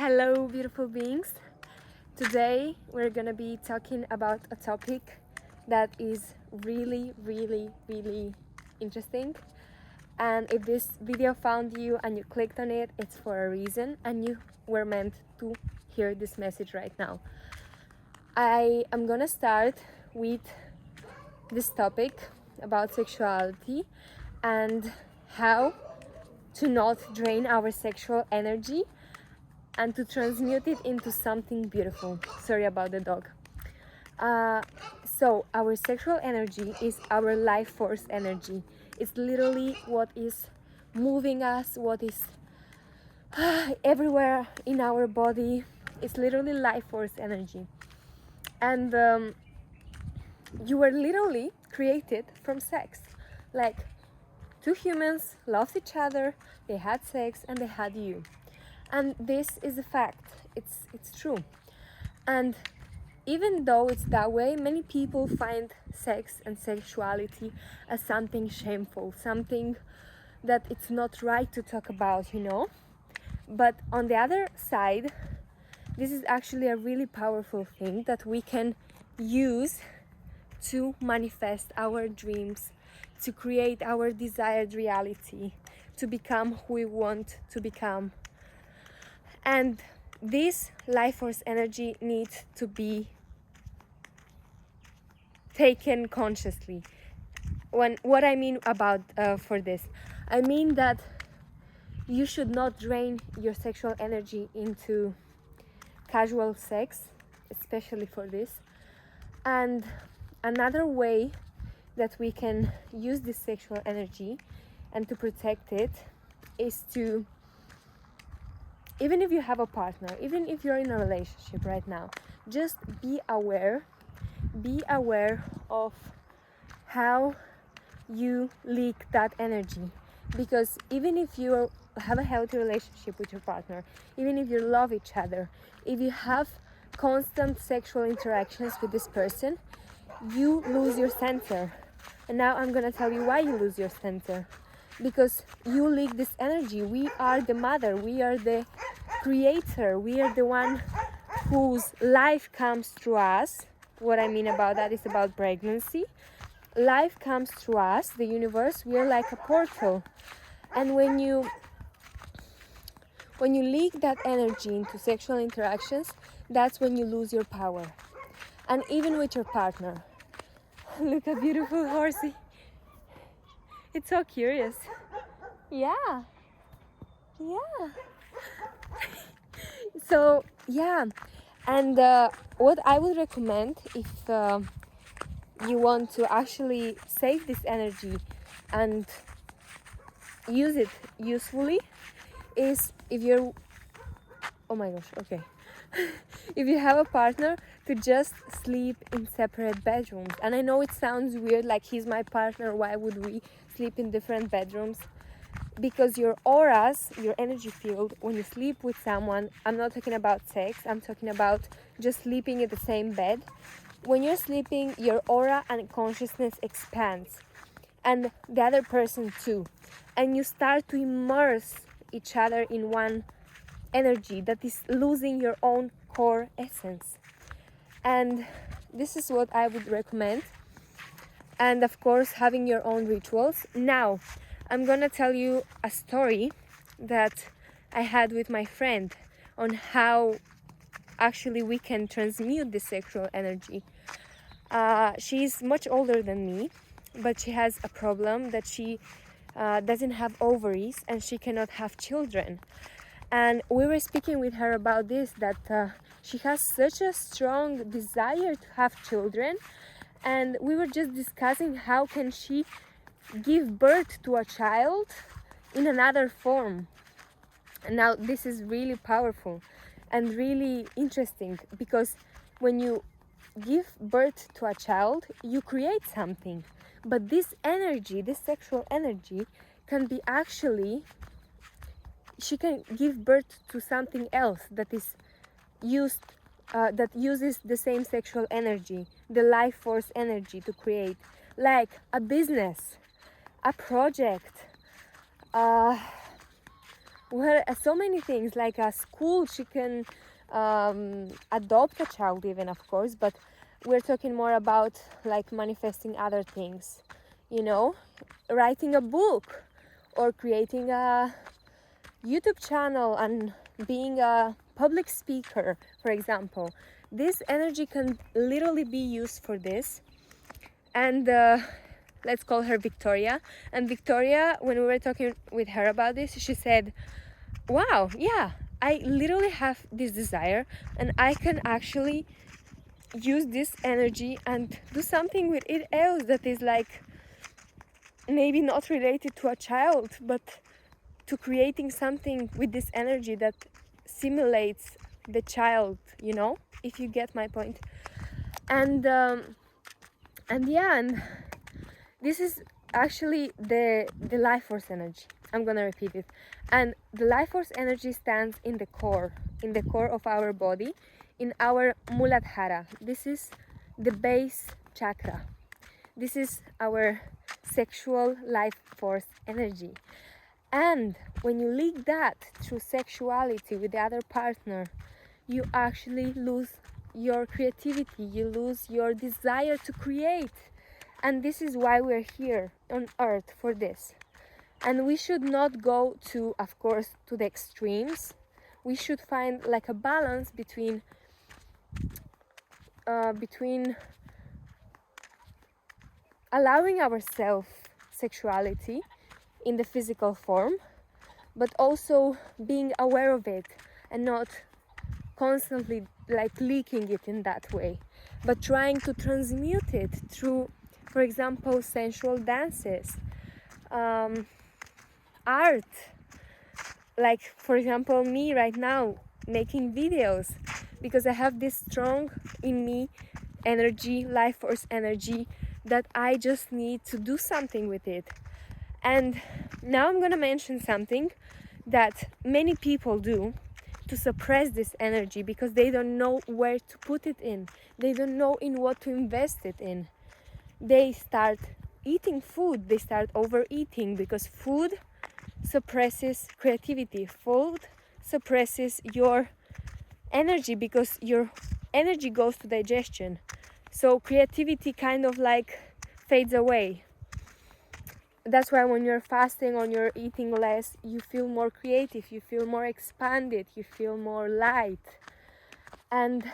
Hello, beautiful beings. Today we're gonna be talking about a topic that is really interesting. And if this video found you and you clicked on it, it's for a reason and you were meant to hear this message right now. I am gonna start with this topic about sexuality and how to not drain our sexual energy and to transmute it into something beautiful. Sorry about the dog. So our sexual energy is our life force energy. It's literally what is moving us, what is everywhere in our body. It's literally life force energy. And you were literally created from sex. Like two humans loved each other, they had sex and they had you. And this is a fact. It's true. And even though it's that way, many people find sex and sexuality as something shameful, something that it's not right to talk about, But on the other side, this is actually a really powerful thing that we can use to manifest our dreams, to create our desired reality, to become who we want to become. And this life force energy needs to be taken consciously. What I mean about for this, I mean that you should not drain your sexual energy into casual sex, especially for this. And another way that we can use this sexual energy and to protect it is to, even if you have a partner, even if you're in a relationship right now, just be aware of how you leak that energy. Because even if you have a healthy relationship with your partner, even if you love each other, if you have constant sexual interactions with this person, you lose your center. And now I'm gonna tell you why you lose your center. Because you leak this energy. We are the mother, we are the creator, we are the one whose life comes through us. What I mean about that is about pregnancy. Life comes through us, the universe. We are like a portal. And when you leak that energy into sexual interactions, that's when you lose your power. And even with your partner. Look, a beautiful horsey. It's so curious. Yeah. So yeah, and what I would recommend if you want to actually save this energy and use it usefully is if you're, oh my gosh, okay, if you have a partner, to just sleep in separate bedrooms. And I know it sounds weird, like he's my partner, why would we sleep in different bedrooms? Because your auras, your energy field, when you sleep with someone, I'm not talking about sex, I'm talking about just sleeping in the same bed. When you're sleeping, your aura and consciousness expands, and the other person too. And you start to immerse each other in one energy that is losing your own core essence. And this is what I would recommend. And of course, having your own rituals. Now, I'm gonna tell you a story that I had with my friend on how actually we can transmute the sexual energy. She's much older than me, but she has a problem that she doesn't have ovaries and she cannot have children. And we were speaking with her about this, that she has such a strong desire to have children, and we were just discussing how can she give birth to a child in another form. And now this is really powerful and really interesting, because when you give birth to a child, you create something. But this energy, this sexual energy, can be actually, she can give birth to something else that is used, that uses the same sexual energy, the life force energy to create, like a business, a project, where so many things, like a school, she can adopt a child even, of course, but we're talking more about like manifesting other things, you know, writing a book or creating a YouTube channel and being a public speaker, for example. This energy can literally be used for this. And let's call her Victoria. And Victoria, when we were talking with her about this, she said, wow, yeah, I literally have this desire and I can actually use this energy and do something with it else that is like maybe not related to a child, but to creating something with this energy that simulates the child, you know, if you get my point. And yeah, and this is actually the life force energy. I'm gonna repeat it. And the life force energy stands in the core of our body, in our Muladhara. This is the base chakra. This is our sexual life force energy. And when you link that through sexuality with the other partner, you actually lose your creativity, you lose your desire to create. And this is why we're here on earth, for this. And we should not go to, of course, to the extremes. We should find like a balance between allowing ourselves sexuality in the physical form, but also being aware of it and not constantly like leaking it in that way, but trying to transmute it through, for example, sensual dances, art, like for example me right now making videos, because I have this strong in me energy, life force energy, that I just need to do something with it. And now I'm gonna mention something that many people do to suppress this energy, because they don't know where to put it in, they don't know in what to invest it in. They start eating food, they start overeating, because food suppresses creativity, food suppresses your energy, because your energy goes to digestion, so creativity kind of like fades away. That's why when you're fasting or you're eating less, you feel more creative, you feel more expanded, you feel more light. And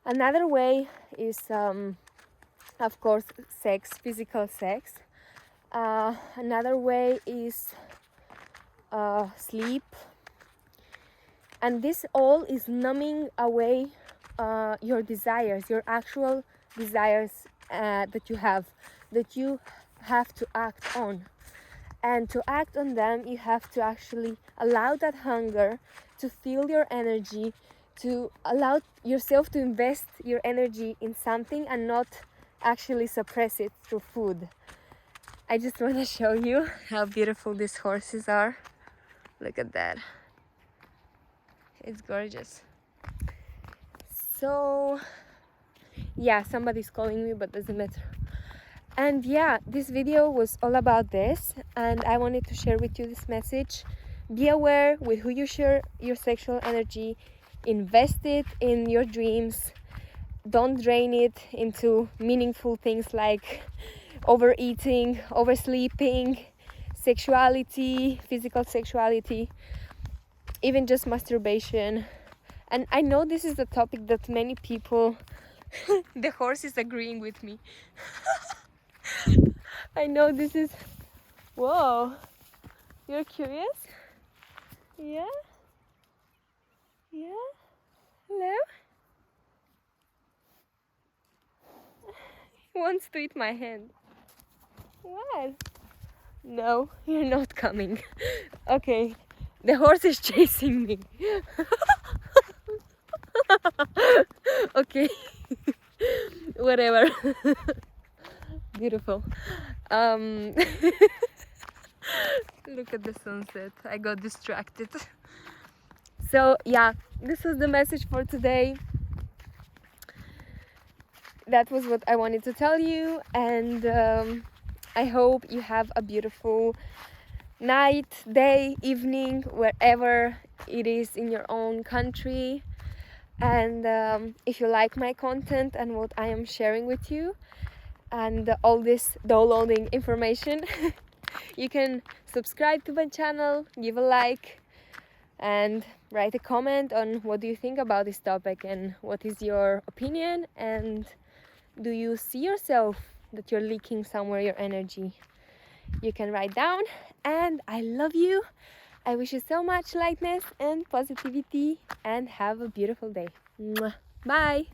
another way is of course sex, physical sex. Another way is sleep, and this all is numbing away your desires, your actual desires that you have to act on. And to act on them, you have to actually allow that hunger to fill your energy, to allow yourself to invest your energy in something and not actually suppress it through food. I just want to show you how beautiful these horses are. Look at that. It's gorgeous. So yeah, somebody's calling me, but doesn't matter. And yeah, this video was all about this, and I wanted to share with you this message. Be aware with who you share your sexual energy. Invest it in your dreams. Don't drain it into meaningful things like overeating, oversleeping, sexuality, physical sexuality, even just masturbation. And I know this is a topic that many people the horse is agreeing with me. I know this is... Whoa, you're curious? Yeah? Yeah? Hello? He wants to eat my hand. What? No, you're not coming. Okay, the horse is chasing me. Okay, whatever. Beautiful. Look at the sunset. I got distracted. So yeah, this was the message for today. That was what I wanted to tell you, and I hope you have a beautiful night, day, evening, wherever it is in your own country. And if you like my content and what I am sharing with you and all this downloading information, you can subscribe to my channel, give a like, and write a comment on what do you think about this topic and what is your opinion, and do you see yourself that you're leaking somewhere your energy. You can write down, and I love you. I wish you so much lightness and positivity, and have a beautiful day. Mwah. Bye.